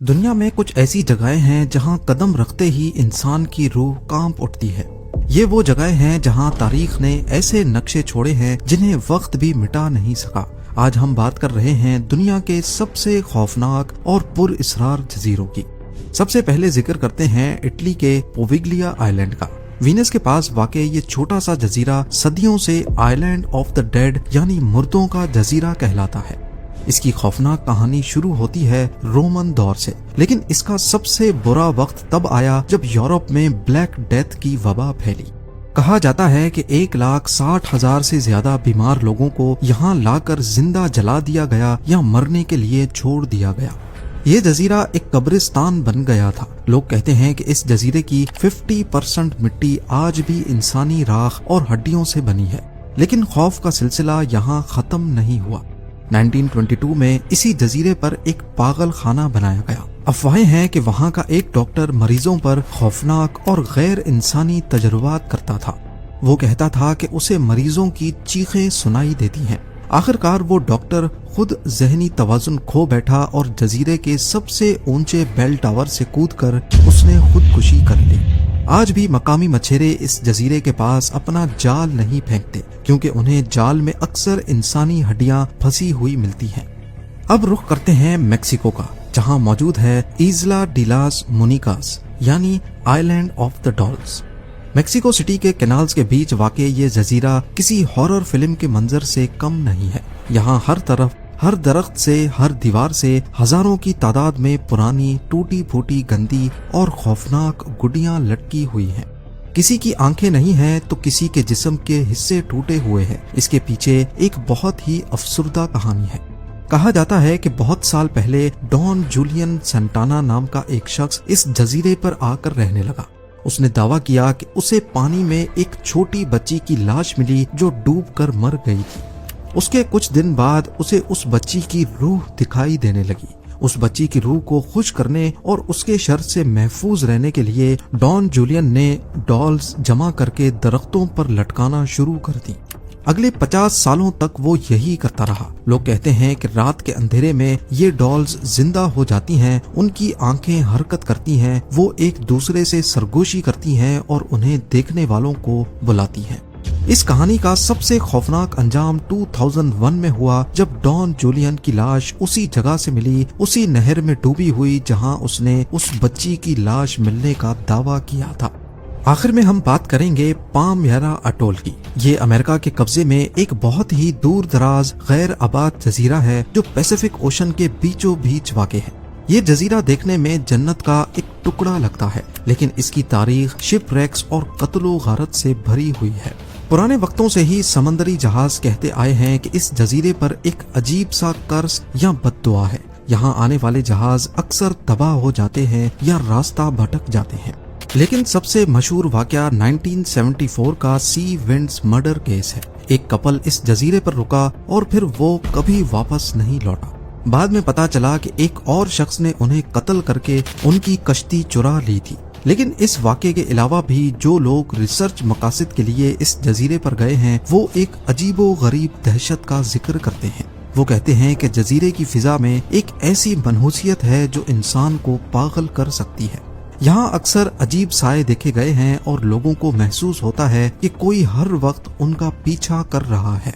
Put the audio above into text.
दुनिया में कुछ ऐसी जगहें हैं जहां कदम रखते ही इंसान की रूह कांप उठती है। ये वो जगहें हैं जहां तारीख ने ऐसे नक्शे छोड़े हैं जिन्हें वक्त भी मिटा नहीं सका। आज हम बात कर रहे हैं दुनिया के सबसे खौफनाक और पुरअसरार जजीरों की। सबसे पहले जिक्र करते हैं इटली के पोविग्लिया आइलैंड का। वीनस के पास वाक़े ये छोटा सा जजीरा सदियों से आइलैंड ऑफ द डेड यानी मुर्दों का जजीरा कहलाता है। इसकी खौफनाक कहानी शुरू होती है रोमन दौर से, लेकिन इसका सबसे बुरा वक्त तब आया जब यूरोप में ब्लैक डेथ की वबा फैली। कहा जाता है कि 1,60,000 से ज्यादा बीमार लोगों को यहाँ लाकर जिंदा जला दिया गया या मरने के लिए छोड़ दिया गया। ये जजीरा एक कब्रिस्तान बन गया था। लोग कहते हैं कि इस जजीरे की 50% मिट्टी आज भी इंसानी राख और हड्डियों से बनी है। लेकिन खौफ का सिलसिला यहाँ खत्म नहीं हुआ। 1922 में इसी जजीरे पर एक पागल खाना बनाया गया। अफवाहें हैं कि वहाँ का एक डॉक्टर मरीजों पर खौफनाक और गैर इंसानी तजुर्बात करता था। वो कहता था कि उसे मरीजों की चीखें सुनाई देती हैं। आखिरकार वो डॉक्टर खुद ज़हनी तवाज़ुन खो बैठा और जजीरे के सबसे ऊंचे बेल टावर से कूदकर उसने खुदकुशी कर ली। आज भी मकामी मछेरे इस जजीरे के पास अपना जाल नहीं फेंकते, क्योंकि उन्हें जाल में अक्सर इंसानी हड्डियां फंसी हुई मिलती हैं। अब रुख करते हैं मेक्सिको का, जहां मौजूद है इस्ला डी लास मोनिकास यानी island of the dolls. Mexico city के कैनाल्स के बीच वाक़े ये जजीरा किसी हॉरर फिल्म के मंजर से कम नहीं है। यहाँ हर तरफ, हर दरख्त से, हर दीवार से हजारों की तादाद में पुरानी टूटी फूटी गंदी और खौफनाक गुड्डियां लटकी हुई हैं। किसी की आंखें नहीं हैं तो किसी के जिस्म के हिस्से टूटे हुए हैं। इसके पीछे एक बहुत ही अफसुर्दा कहानी है। कहा जाता है कि बहुत साल पहले डॉन जूलियन सेंटाना नाम का एक शख्स इस जजीरे पर आकर रहने लगा। उसने दावा किया कि उसे पानी में एक छोटी बच्ची की लाश मिली जो डूबकर मर गई थी। उसके कुछ दिन बाद उसे उस बच्ची की रूह दिखाई देने लगी। उस बच्ची की रूह को खुश करने और उसके शर से महफूज रहने के लिए डॉन जूलियन ने डॉल्स जमा करके दरख्तों पर लटकाना शुरू कर दी। अगले 50 सालों तक वो यही करता रहा। लोग कहते हैं कि रात के अंधेरे में ये डॉल्स जिंदा हो जाती हैं, उनकी आंखें हरकत करती हैं, वो एक दूसरे से सरगोशी करती हैं और उन्हें देखने वालों को बुलाती हैं। इस कहानी का सबसे खौफनाक अंजाम 2001 में हुआ, जब डॉन जूलियन की लाश उसी जगह से मिली, उसी नहर में डूबी हुई जहां उसने उस बच्ची की लाश मिलने का दावा किया था। आखिर में हम बात करेंगे पामयरा अटोल की। ये अमेरिका के कब्जे में एक बहुत ही दूर दराज गैर आबाद जजीरा है जो पैसिफिक ओशन के बीचों बीच वाक़े है। ये जजीरा देखने में जन्नत का एक टुकड़ा लगता है, लेकिन इसकी तारीख शिपरेक्स और कत्लो गारत से भरी हुई है। पुराने वक्तों से ही समंदरी जहाज कहते आए हैं कि इस जजीरे पर एक अजीब सा कर्ज या बद्दुआ है। यहाँ आने वाले जहाज अक्सर तबाह हो जाते हैं या रास्ता भटक जाते हैं। लेकिन सबसे मशहूर वाकया 1974 का सी विंड्स मर्डर केस है। एक कपल इस जजीरे पर रुका और फिर वो कभी वापस नहीं लौटा। बाद में पता चला कि एक और शख्स ने उन्हें कत्ल करके उनकी कश्ती चुरा ली थी। लेकिन इस वाक़े के अलावा भी जो लोग रिसर्च मकासद के लिए इस जजीरे पर गए हैं वो एक अजीबो गरीब दहशत का जिक्र करते हैं। वो कहते हैं कि जजीरे की फिजा में एक ऐसी मनहूसियत है जो इंसान को पागल कर सकती है। यहाँ अक्सर अजीब साए देखे गए हैं और लोगों को महसूस होता है कि कोई हर वक्त उनका पीछा कर रहा है।